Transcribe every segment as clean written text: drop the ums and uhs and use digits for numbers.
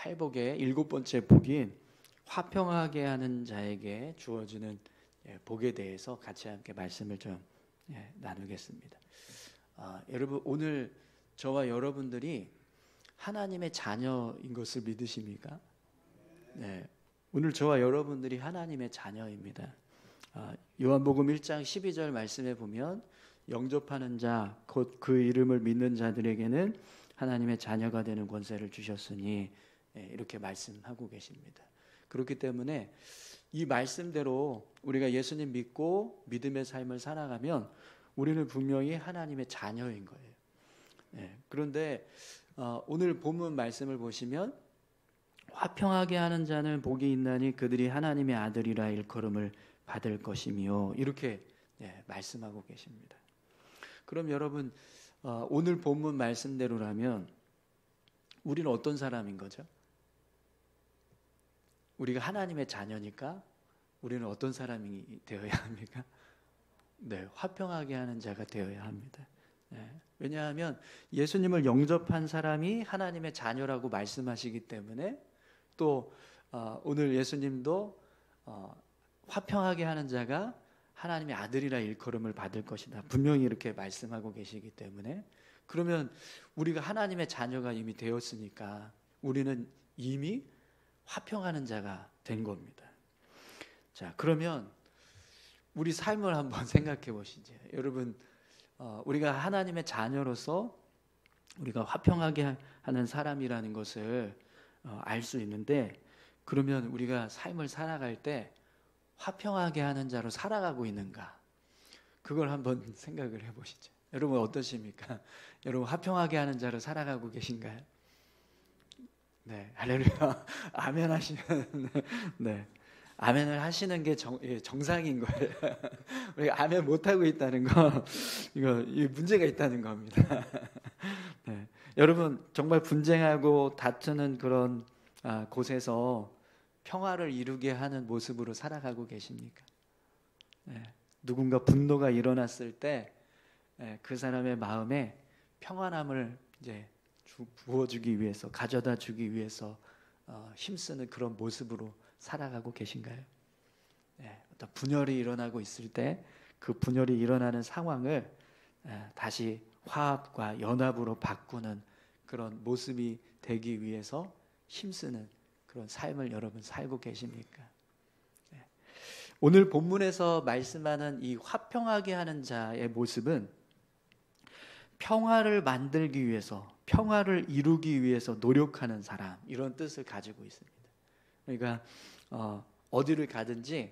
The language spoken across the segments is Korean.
팔복의 7번째 복인 화평하게 하는 자에게 주어지는 복에 대해서 같이 함께 말씀을 좀 나누겠습니다. 여러분, 오늘 저와 여러분들이 하나님의 자녀인 것을 믿으십니까? 네, 오늘 저와 여러분들이 하나님의 자녀입니다. 요한복음 1장 12절 말씀에 보면 영접하는 자, 곧 그 이름을 믿는 자들에게는 하나님의 자녀가 되는 권세를 주셨으니 이렇게 말씀하고 계십니다. 그렇기 때문에 이 말씀대로 우리가 예수님 믿고 믿음의 삶을 살아가면 우리는 분명히 하나님의 자녀인 거예요. 그런데 오늘 본문 말씀을 보시면 화평하게 하는 자는 복이 있나니 그들이 하나님의 아들이라 일컬음을 받을 것이며 이렇게 말씀하고 계십니다. 그럼 여러분, 오늘 본문 말씀대로라면 우리는 어떤 사람인 거죠? 우리가 하나님의 자녀니까 우리는 어떤 사람이 되어야 합니까? 네, 화평하게 하는 자가 되어야 합니다. 왜냐하면 예수님을 영접한 사람이 하나님의 자녀라고 말씀하시기 때문에 또 오늘 예수님도 화평하게 하는 자가 하나님의 아들이라 일컬음을 받을 것이다. 분명히 이렇게 말씀하고 계시기 때문에 그러면 우리가 하나님의 자녀가 이미 되었으니까 우리는 이미 화평하는 자가 된 겁니다. 자, 그러면 우리 삶을 한번 생각해 보시죠. 여러분, 우리가 하나님의 자녀로서 우리가 화평하게 하는 사람이라는 것을 알 수 있는데 그러면 우리가 삶을 살아갈 때 화평하게 하는 자로 살아가고 있는가? 그걸 한번 생각을 해보시죠. 여러분 어떠십니까? 여러분 화평하게 하는 자로 살아가고 계신가요? 네, 할렐루야. 아멘 하시면 네, 아멘을 하시는 게 정상인 거예요. 우리가 아멘 못 하고 있다는 거, 이거 문제가 있다는 겁니다. 네, 여러분 정말 분쟁하고 다투는 그런 곳에서 평화를 이루게 하는 모습으로 살아가고 계십니까? 누군가 분노가 일어났을 때 그 사람의 마음에 평안함을 이제 부어주기 위해서, 가져다 주기 위해서 힘쓰는 그런 모습으로 살아가고 계신가요? 어떤 분열이 일어나고 있을 때 그 분열이 일어나는 상황을 다시 화합과 연합으로 바꾸는 그런 모습이 되기 위해서 힘쓰는 그런 삶을 여러분 살고 계십니까? 오늘 본문에서 말씀하는 이 화평하게 하는 자의 모습은 평화를 만들기 위해서, 평화를 이루기 위해서 노력하는 사람, 이런 뜻을 가지고 있습니다. 그러니까 어디를 가든지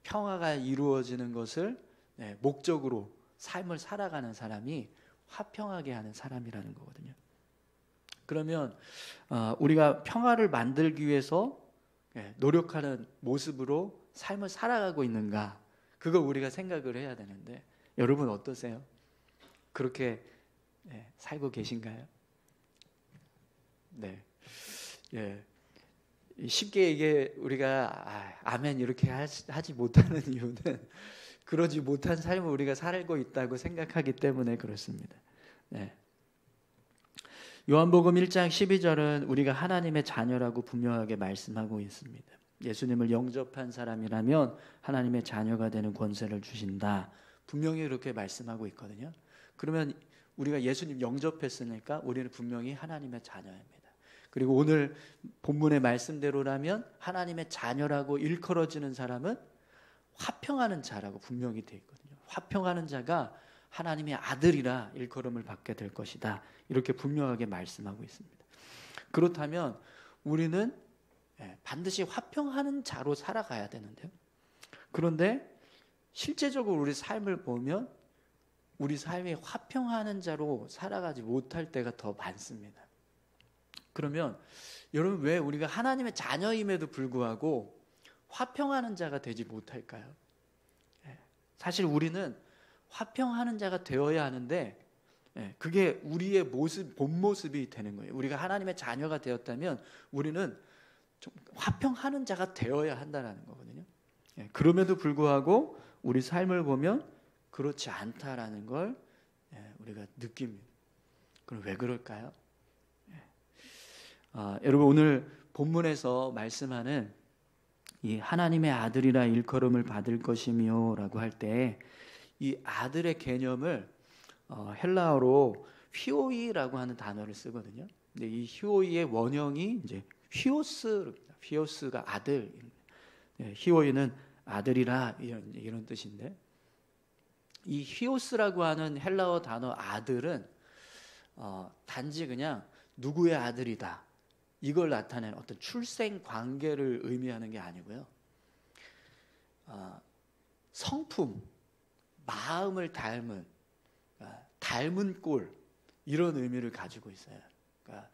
평화가 이루어지는 것을 목적으로 삶을 살아가는 사람이 화평하게 하는 사람이라는 거거든요. 그러면 우리가 평화를 만들기 위해서 노력하는 모습으로 삶을 살아가고 있는가? 그걸 우리가 생각을 해야 되는데 여러분 어떠세요? 그렇게 살고 계신가요? 네. 쉽게 이게 우리가 아멘 이렇게 하지 못하는 이유는 그러지 못한 삶을 우리가 살고 있다고 생각하기 때문에 그렇습니다. 요한복음 1장 12절은 우리가 하나님의 자녀라고 분명하게 말씀하고 있습니다. 예수님을 영접한 사람이라면 하나님의 자녀가 되는 권세를 주신다. 분명히 그렇게 말씀하고 있거든요. 그러면 우리가 예수님 영접했으니까 우리는 분명히 하나님의 자녀입니다. 그리고 오늘 본문의 말씀대로라면 하나님의 자녀라고 일컬어지는 사람은 화평하는 자라고 분명히 되어 있거든요. 화평하는 자가 하나님의 아들이라 일컬음을 받게 될 것이다. 이렇게 분명하게 말씀하고 있습니다. 그렇다면 우리는 반드시 화평하는 자로 살아가야 되는데요. 그런데 실제적으로 우리 삶을 보면 우리 삶이 화평하는 자로 살아가지 못할 때가 더 많습니다. 그러면 여러분 왜 우리가 하나님의 자녀임에도 불구하고 화평하는 자가 되지 못할까요? 사실 우리는 화평하는 자가 되어야 하는데 그게 우리의 본 모습이 되는 거예요. 우리가 하나님의 자녀가 되었다면 우리는 좀 화평하는 자가 되어야 한다는 거거든요. 그럼에도 불구하고 우리 삶을 보면 그렇지 않다라는 걸 우리가 느낍니다. 그럼 왜 그럴까요? 여러분 오늘 본문에서 말씀하는 이 하나님의 아들이라 일컬음을 받을 것이며라고 할 때 이 아들의 개념을 헬라어로 휘오이라고 하는 단어를 쓰거든요. 근데 이 휘오이의 원형이 이제 휘오스입니다. 휘오스가 아들. 휘오이는 아들이라 이런 뜻인데, 이 휘오스라고 하는 헬라어 단어 아들은 단지 그냥 누구의 아들이다 이걸 나타내는 어떤 출생 관계를 의미하는 게 아니고요. 성품, 마음을 닮은 꼴, 이런 의미를 가지고 있어요. 그러니까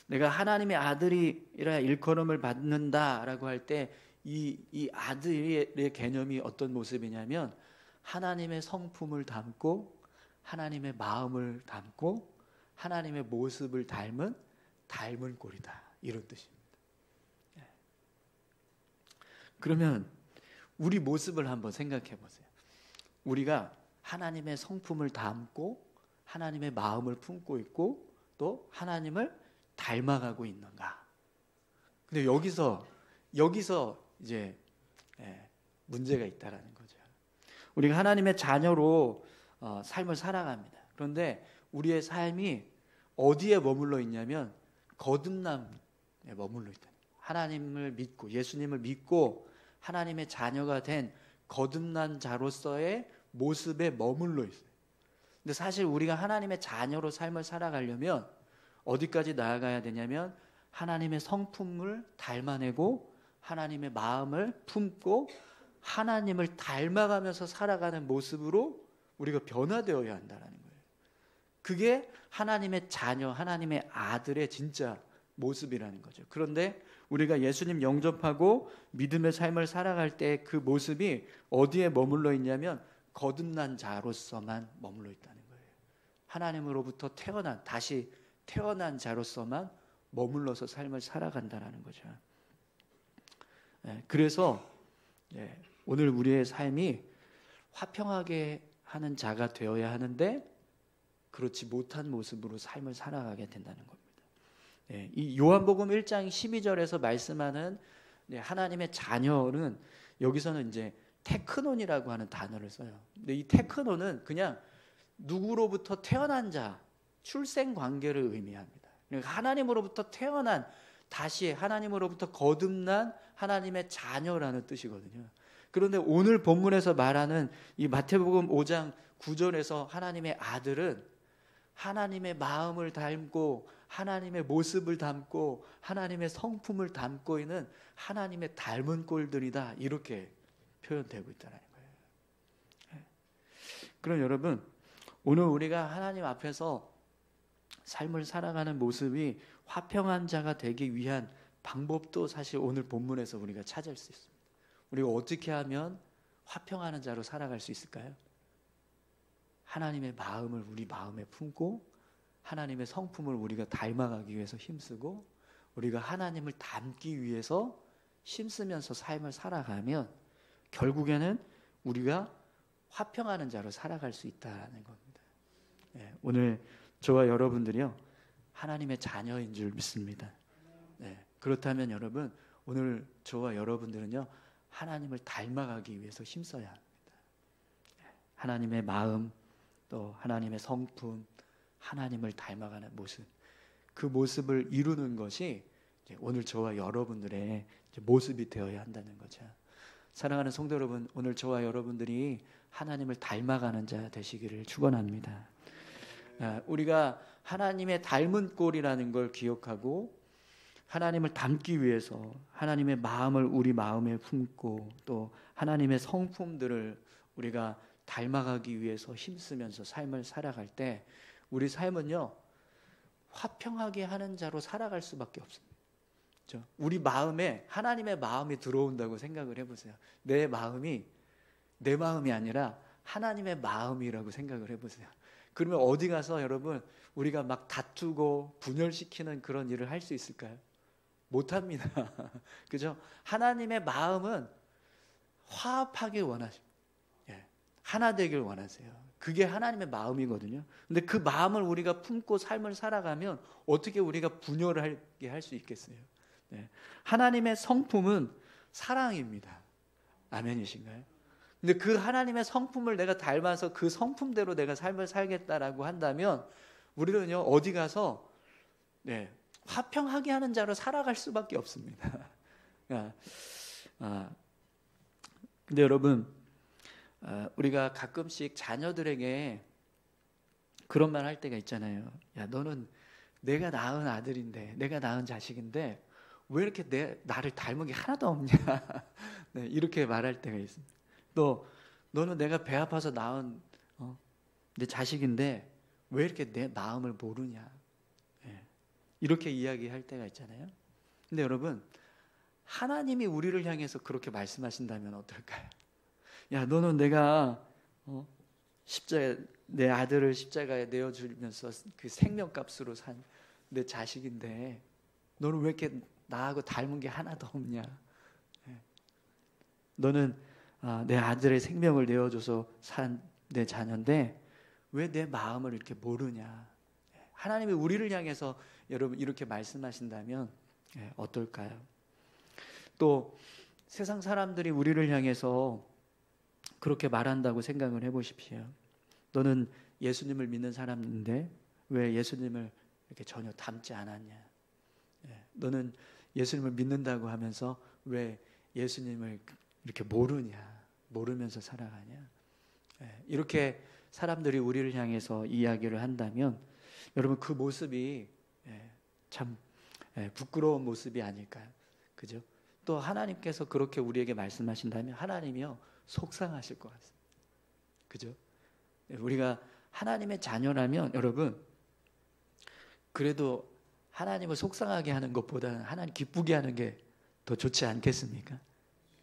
내가 하나님의 아들이라 일컬음을 받는다라고 할 때 이 아들의 개념이 어떤 모습이냐면 하나님의 성품을 담고 하나님의 마음을 담고 하나님의 모습을 닮은 꼴이다, 이런 뜻입니다. 그러면 우리 모습을 한번 생각해 보세요. 우리가 하나님의 성품을 담고 하나님의 마음을 품고 있고 또 하나님을 닮아가고 있는가? 근데 여기서 이제 문제가 있다라는 거죠. 우리가 하나님의 자녀로 삶을 살아갑니다. 그런데 우리의 삶이 어디에 머물러 있냐면 거듭남에 머물러 있다. 하나님을 믿고 예수님을 믿고 하나님의 자녀가 된 거듭난 자로서의 모습에 머물러 있어요. 근데 사실 우리가 하나님의 자녀로 삶을 살아가려면 어디까지 나아가야 되냐면 하나님의 성품을 닮아내고 하나님의 마음을 품고 하나님을 닮아가면서 살아가는 모습으로 우리가 변화되어야 한다는 거예요. 그게 하나님의 자녀, 하나님의 아들의 진짜 모습이라는 거죠. 그런데 우리가 예수님 영접하고 믿음의 삶을 살아갈 때 그 모습이 어디에 머물러 있냐면 거듭난 자로서만 머물러 있다는 거예요. 하나님으로부터 다시 태어난 자로서만 머물러서 삶을 살아간다는 거죠. 그래서 오늘 우리의 삶이 화평하게 하는 자가 되어야 하는데 그렇지 못한 모습으로 삶을 살아가게 된다는 겁니다. 이 요한복음 1장 12절에서 말씀하는 하나님의 자녀는 여기서는 이제 테크논이라고 하는 단어를 써요. 근데 이 테크논은 그냥 누구로부터 태어난 자, 출생 관계를 의미합니다. 그러니까 하나님으로부터 태어난, 다시 하나님으로부터 거듭난 하나님의 자녀라는 뜻이거든요. 그런데 오늘 본문에서 말하는 이 마태복음 5장 9절에서 하나님의 아들은 하나님의 마음을 닮고 하나님의 모습을 담고 하나님의 성품을 담고 있는 하나님의 닮은 꼴들이다, 이렇게 표현되고 있다는 거예요. 그럼 여러분, 오늘 우리가 하나님 앞에서 삶을 살아가는 모습이 화평한 자가 되기 위한 방법도 사실 오늘 본문에서 우리가 찾을 수 있습니다. 우리가 어떻게 하면 화평하는 자로 살아갈 수 있을까요? 하나님의 마음을 우리 마음에 품고 하나님의 성품을 우리가 닮아가기 위해서 힘쓰고 우리가 하나님을 닮기 위해서 힘쓰면서 삶을 살아가면 결국에는 우리가 화평하는 자로 살아갈 수 있다는 겁니다. 오늘 저와 여러분들이요, 하나님의 자녀인 줄 믿습니다. 그렇다면 여러분, 오늘 저와 여러분들은요, 하나님을 닮아가기 위해서 힘써야 합니다. 하나님의 마음, 또 하나님의 성품, 하나님을 닮아가는 모습, 그 모습을 이루는 것이 오늘 저와 여러분들의 모습이 되어야 한다는 거죠. 사랑하는 성도 여러분, 오늘 저와 여러분들이 하나님을 닮아가는 자 되시기를 축원합니다. 우리가 하나님의 닮은 꼴이라는 걸 기억하고 하나님을 닮기 위해서 하나님의 마음을 우리 마음에 품고 또 하나님의 성품들을 우리가 닮아가기 위해서 힘쓰면서 삶을 살아갈 때 우리 삶은요, 화평하게 하는 자로 살아갈 수밖에 없습니다. 그렇죠? 우리 마음에 하나님의 마음이 들어온다고 생각을 해보세요. 내 마음이 내 마음이 아니라 하나님의 마음이라고 생각을 해보세요. 그러면 어디 가서 여러분 우리가 막 다투고 분열시키는 그런 일을 할 수 있을까요? 못합니다. 그죠? 하나님의 마음은 화합하길 원하십니다. 하나 되길 원하세요. 그게 하나님의 마음이거든요. 근데 그 마음을 우리가 품고 삶을 살아가면 어떻게 우리가 분열하게 할 수 있겠어요? 네. 하나님의 성품은 사랑입니다. 아멘이신가요? 근데 그 하나님의 성품을 내가 닮아서 그 성품대로 내가 삶을 살겠다라고 한다면 우리는요 어디 가서 네, 화평하게 하는 자로 살아갈 수밖에 없습니다. 근데 여러분 우리가 가끔씩 자녀들에게 그런 말 할 때가 있잖아요. 야, 너는 내가 낳은 아들인데, 내가 낳은 자식인데 왜 이렇게 나를 닮은 게 하나도 없냐? 네, 이렇게 말할 때가 있습니다. 또 너는 내가 배 아파서 낳은 내 자식인데 왜 이렇게 내 마음을 모르냐? 네, 이렇게 이야기할 때가 있잖아요. 근데 여러분 하나님이 우리를 향해서 그렇게 말씀하신다면 어떨까요? 야, 너는 내가 내 아들을 십자가에 내어주면서 그 생명값으로 산 내 자식인데 너는 왜 이렇게 나하고 닮은 게 하나도 없냐? 너는 내 아들의 생명을 내어줘서 산 내 자녀인데 왜 내 마음을 이렇게 모르냐? 하나님이 우리를 향해서 여러분 이렇게 말씀하신다면 어떨까요? 또 세상 사람들이 우리를 향해서 그렇게 말한다고 생각을 해보십시오. 너는 예수님을 믿는 사람인데 왜 예수님을 이렇게 전혀 닮지 않았냐? 너는 예수님을 믿는다고 하면서 왜 예수님을 이렇게 모르면서 살아가냐? 이렇게 사람들이 우리를 향해서 이야기를 한다면 여러분 그 모습이 참 부끄러운 모습이 아닐까요? 그죠? 또 하나님께서 그렇게 우리에게 말씀하신다면 하나님이요 속상하실 것 같습니다. 그죠? 우리가 하나님의 자녀라면 여러분 그래도 하나님을 속상하게 하는 것보다는 하나님 기쁘게 하는 게 더 좋지 않겠습니까?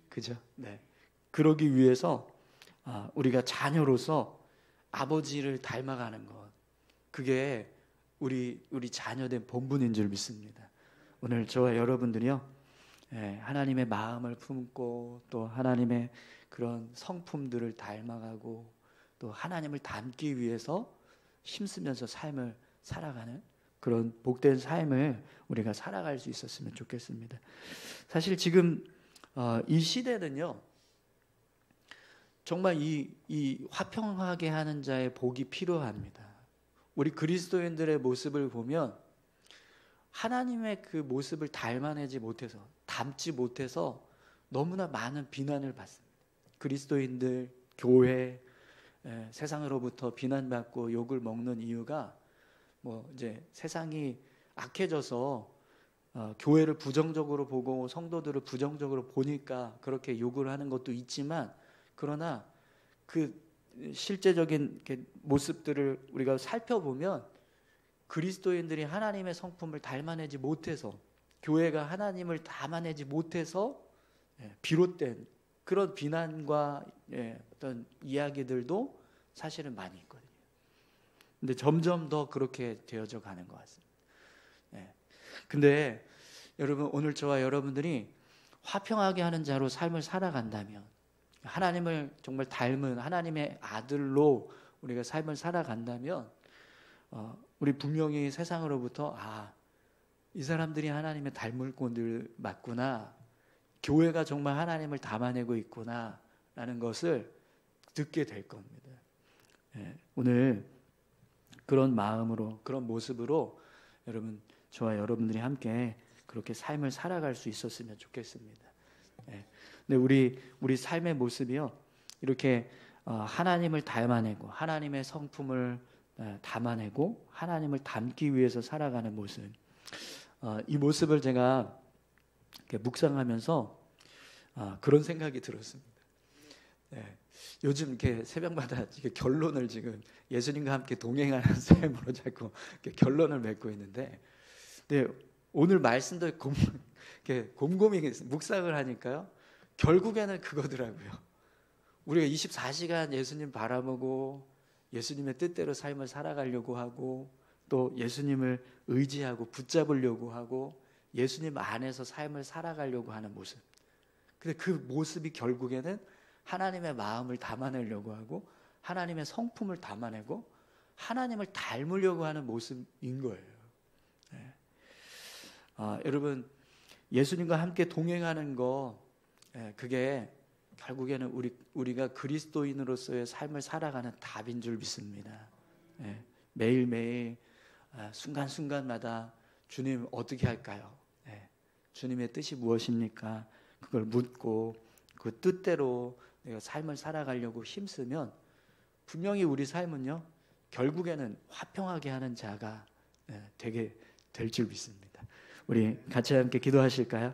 그죠? 네. 그러기 위해서 우리가 자녀로서 아버지를 닮아가는 것, 그게 우리 자녀된 본분인 줄 믿습니다. 오늘 저와 여러분들이요, 하나님의 마음을 품고 또 하나님의 그런 성품들을 닮아가고 또 하나님을 닮기 위해서 힘쓰면서 삶을 살아가는 그런 복된 삶을 우리가 살아갈 수 있었으면 좋겠습니다. 사실 지금 이 시대는요 정말 이 화평하게 하는 자의 복이 필요합니다. 우리 그리스도인들의 모습을 보면 하나님의 그 모습을 닮아내지 못해서 닮지 못해서 너무나 많은 비난을 받습니다. 그리스도인들, 교회, 세상으로부터 비난받고 욕을 먹는 이유가 뭐 이제 세상이 악해져서 교회를 부정적으로 보고 성도들을 부정적으로 보니까 그렇게 욕을 하는 것도 있지만 그러나 그 실제적인 모습들을 우리가 살펴보면 그리스도인들이 하나님의 성품을 닮아내지 못해서 교회가 하나님을 담아내지 못해서 비롯된 그런 비난과 어떤 이야기들도 사실은 많이 있거든요. 근데 점점 더 그렇게 되어져 가는 것 같습니다. 근데 여러분 오늘 저와 여러분들이 화평하게 하는 자로 삶을 살아간다면 하나님을 정말 닮은 하나님의 아들로 우리가 삶을 살아간다면 우리 분명히 세상으로부터 이 사람들이 하나님의 닮을 꾼들 맞구나, 교회가 정말 하나님을 담아내고 있구나 라는 것을 듣게 될 겁니다. 오늘 그런 마음으로 그런 모습으로 여러분 저와 여러분들이 함께 그렇게 삶을 살아갈 수 있었으면 좋겠습니다. 근데 우리 삶의 모습이요 이렇게 하나님을 닮아내고 하나님의 성품을 담아내고 하나님을 닮기 위해서 살아가는 모습, 이 모습을 제가 이렇게 묵상하면서 그런 생각이 들었습니다. 요즘 이렇게 새벽마다 이렇게 결론을 지금 예수님과 함께 동행하는 삶으로 자꾸 결론을 맺고 있는데, 근데 오늘 말씀도 이렇게 곰곰이 묵상을 하니까요, 결국에는 그거더라고요. 우리가 24시간 예수님 바라보고 예수님의 뜻대로 삶을 살아가려고 하고 또 예수님을 의지하고 붙잡으려고 하고 예수님 안에서 삶을 살아가려고 하는 모습. 근데 그 모습이 결국에는 하나님의 마음을 담아내려고 하고 하나님의 성품을 담아내고 하나님을 닮으려고 하는 모습인 거예요. 여러분 예수님과 함께 동행하는 거, 그게 결국에는 우리가 그리스도인으로서의 삶을 살아가는 답인 줄 믿습니다. 매일매일 순간순간마다 주님 어떻게 할까요? 주님의 뜻이 무엇입니까? 그걸 묻고 그 뜻대로 내가 삶을 살아가려고 힘쓰면 분명히 우리 삶은요, 결국에는 화평하게 하는 자가 되게 될 줄 믿습니다. 우리 같이 함께 기도하실까요?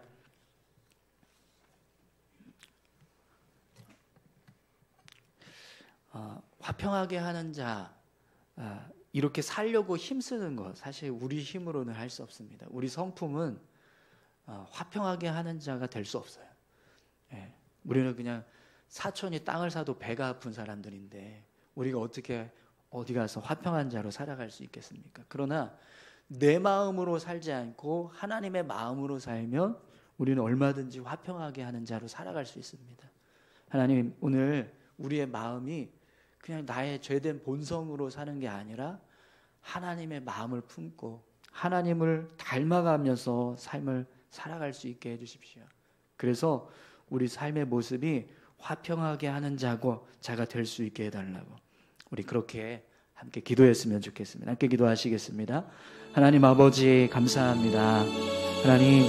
화평하게 하는 자, 이렇게 살려고 힘쓰는 것, 사실 우리 힘으로는 할 수 없습니다. 우리 성품은 화평하게 하는 자가 될 수 없어요. 우리는 그냥 사촌이 땅을 사도 배가 아픈 사람들인데 우리가 어떻게 어디 가서 화평한 자로 살아갈 수 있겠습니까? 그러나 내 마음으로 살지 않고 하나님의 마음으로 살면 우리는 얼마든지 화평하게 하는 자로 살아갈 수 있습니다. 하나님, 오늘 우리의 마음이 그냥 나의 죄된 본성으로 사는 게 아니라 하나님의 마음을 품고 하나님을 닮아가면서 삶을 살아갈 수 있게 해주십시오. 그래서 우리 삶의 모습이 화평하게 하는 자가 될 수 있게 해달라고, 우리 그렇게 함께 기도했으면 좋겠습니다. 함께 기도하시겠습니다. 하나님 아버지, 감사합니다. 하나님,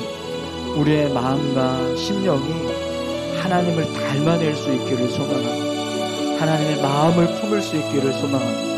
우리의 마음과 심령이 하나님을 닮아낼 수 있기를 소망합니다. 하나님의 마음을 품을 수 있기를 소망합니다.